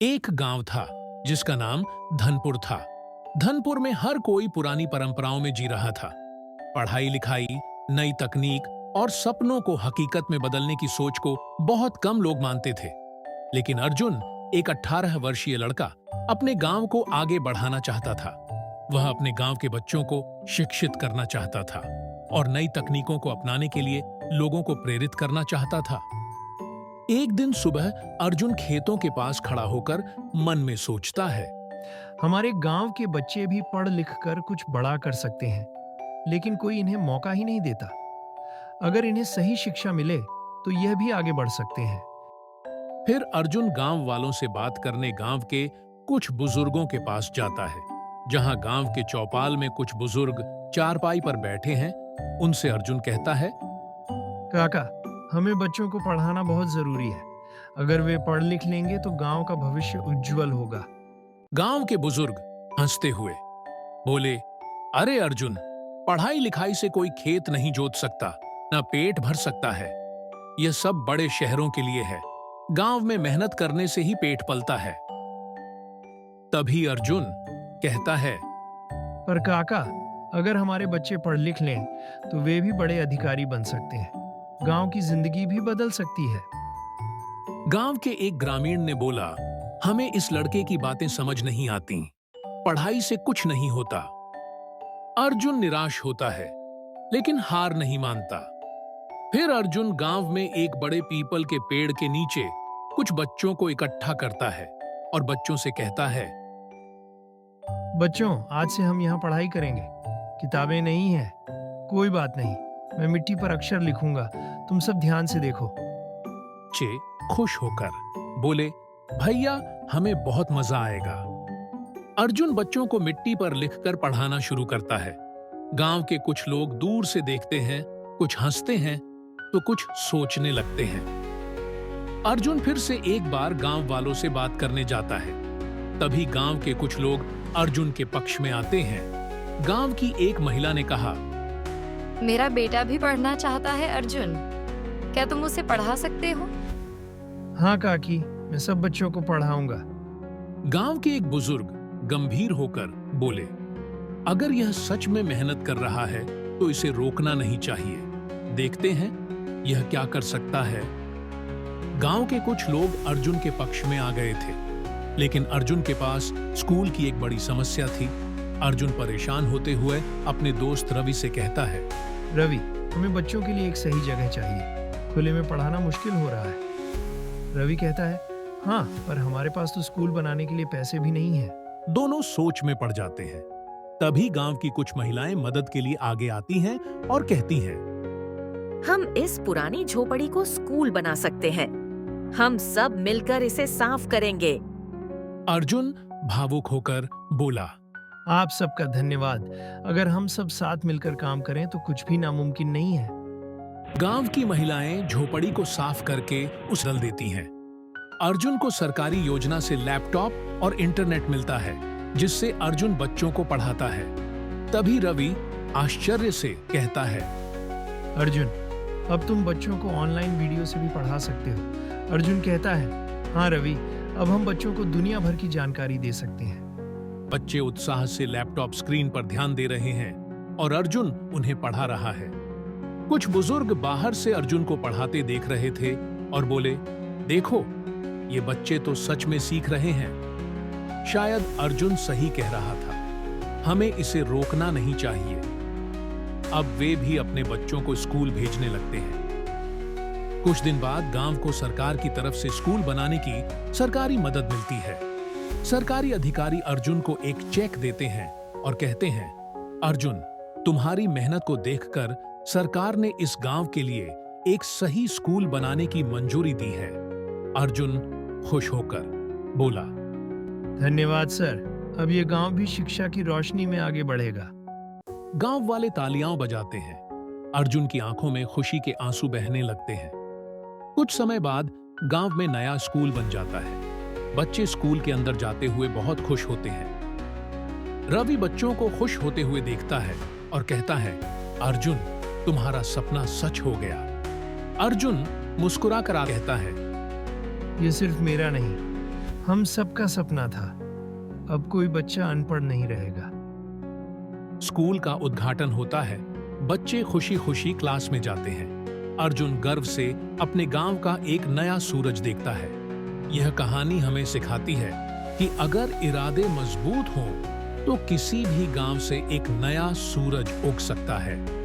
एक गांव था जिसका नाम धनपुर था। धनपुर में हर कोई पुरानी परंपराओं में जी रहा था। पढ़ाई लिखाई, नई तकनीक और सपनों को हकीकत में बदलने की सोच को बहुत कम लोग मानते थे। लेकिन अर्जुन, एक 18 वर्षीय लड़का, अपने गांव को आगे बढ़ाना चाहता था। वह अपने गांव के बच्चों को शिक्षित करना चाहता था और नई तकनीकों को अपनाने के लिए लोगों को प्रेरित करना चाहता था। एक दिन सुबह अर्जुन खेतों के पास खड़ा होकर मन में सोचता है। हमारे गांव के बच्चे भी पढ़ लिख कर कुछ बड़ा कर सकते हैं, लेकिन कोई इन्हें मौका ही नहीं देता। अगर इन्हें सही शिक्षा मिले तो यह भी आगे बढ़ सकते हैं। फिर अर्जुन गांव वालों से बात करने गांव के कुछ बुजुर्गों के पास जाता है। जहां गांव के चौपाल में कुछ बुजुर्ग चारपाई पर बैठे हैं, उनसे अर्जुन कहता है, काका, हमें बच्चों को पढ़ाना बहुत जरूरी है। अगर वे पढ़ लिख लेंगे तो गांव का भविष्य उज्जवल होगा। गांव के बुजुर्ग हंसते हुए बोले, अरे अर्जुन, पढ़ाई लिखाई से कोई खेत नहीं जोत सकता, न पेट भर सकता है। यह सब बड़े शहरों के लिए है। गांव में मेहनत करने से ही पेट पलता है। तभी अर्जुन कहता है, पर काका, अगर हमारे बच्चे पढ़ लिख लें तो वे भी बड़े अधिकारी बन सकते हैं। गांव की जिंदगी भी बदल सकती है। गांव के एक ग्रामीण ने बोला, हमें इस लड़के की बातें समझ नहीं आती। पढ़ाई से कुछ नहीं होता। अर्जुन निराश होता है, लेकिन हार नहीं मानता। फिर अर्जुन गांव में एक बड़े पीपल के पेड़ के नीचे कुछ बच्चों को इकट्ठा करता है और बच्चों से कहता है, बच्चों, आज से हम यहाँ पढ़ाई करेंगे। किताबें नहीं हैं, कोई बात नहीं। मैं मिट्टी पर अक्षर लिखूंगा, तुम सब ध्यान से देखो। बच्चे खुश होकर बोले, भैया, हमें बहुत मजा आएगा। अर्जुन बच्चों को मिट्टी पर लिखकर पढ़ाना शुरू करता है। गांव के कुछ लोग दूर से देखते हैं, कुछ हंसते हैं तो कुछ सोचने लगते हैं। अर्जुन फिर से एक बार गांव वालों से बात करने जाता है। तभी गांव के कुछ लोग अर्जुन के पक्ष में आते हैं। गांव की एक महिला ने कहा, मेरा बेटा भी पढ़ना चाहता है अर्जुन, क्या तुम उसे पढ़ा सकते हो? हाँ काकी, मैं सब बच्चों को पढ़ाऊंगा। गांव के एक बुजुर्ग गंभीर होकर बोले, अगर यह सच में मेहनत कर रहा है तो इसे रोकना नहीं चाहिए। देखते हैं यह क्या कर सकता है। गांव के कुछ लोग अर्जुन के पक्ष में आ गए थे, लेकिन अर्जुन के पास स्कूल की एक बड़ी समस्या थी। अर्जुन परेशान होते हुए अपने दोस्त रवि से कहता है, रवि, हमें बच्चों के लिए एक सही जगह चाहिए। खुले में पढ़ाना मुश्किल हो रहा है। रवि कहता है, हाँ, पर हमारे पास तो स्कूल बनाने के लिए पैसे भी नहीं है। दोनों सोच में पड़ जाते हैं। तभी गांव की कुछ महिलाएं मदद के लिए आगे आती हैं और कहती हैं, हम इस पुरानी झोपड़ी को स्कूल बना सकते हैं। हम सब मिलकर इसे साफ करेंगे। अर्जुन भावुक होकर बोला, आप सबका धन्यवाद। अगर हम सब साथ मिलकर काम करें तो कुछ भी नामुमकिन नहीं है। गांव की महिलाएं झोपड़ी को साफ करके उछल देती हैं। अर्जुन को सरकारी योजना से लैपटॉप और इंटरनेट मिलता है, जिससे अर्जुन बच्चों को पढ़ाता है। तभी रवि आश्चर्य से कहता है, अर्जुन, अब तुम बच्चों को ऑनलाइन वीडियो से भी पढ़ा सकते हो। अर्जुन कहता है, हाँ रवि, अब हम बच्चों को दुनिया भर की जानकारी दे सकते हैं। बच्चे उत्साह से लैपटॉप स्क्रीन पर ध्यान दे रहे हैं और अर्जुन उन्हें पढ़ा रहा है। कुछ बुजुर्ग बाहर से अर्जुन को पढ़ाते देख रहे थे और बोले, देखो, ये बच्चे तो सच में सीख रहे हैं। शायद अर्जुन सही कह रहा था, हमें इसे रोकना नहीं चाहिए। अब वे भी अपने बच्चों को स्कूल भेजने लगते हैं। कुछ दिन बाद गांव को सरकार की तरफ से स्कूल बनाने की सरकारी मदद मिलती है। सरकारी अधिकारी अर्जुन को एक चेक देते हैं और कहते हैं, अर्जुन, तुम्हारी मेहनत को देखकर सरकार ने इस गांव के लिए एक सही स्कूल बनाने की मंजूरी दी है। अर्जुन खुश होकर बोला, धन्यवाद सर, अब ये गांव भी शिक्षा की रोशनी में आगे बढ़ेगा। गांव वाले तालियां बजाते हैं। अर्जुन की आंखों में खुशी के आंसू बहने लगते हैं। कुछ समय बाद गांव में नया स्कूल बन जाता है। बच्चे स्कूल के अंदर जाते हुए बहुत खुश होते हैं। रवि बच्चों को खुश होते हुए देखता है और कहता है, अर्जुन, तुम्हारा सपना सच हो गया। अर्जुन मुस्कुराकर कहता है, ये सिर्फ मेरा नहीं, हम सबका सपना था। अब कोई बच्चा अनपढ़ नहीं रहेगा। स्कूल का उद्घाटन होता है। बच्चे खुशी खुशी क्लास में जाते हैं। अर्जुन गर्व से अपने गांव का एक नया सूरज देखता है। यह कहानी हमें सिखाती है कि अगर इरादे मजबूत हों तो किसी भी गांव से एक नया सूरज उग सकता है।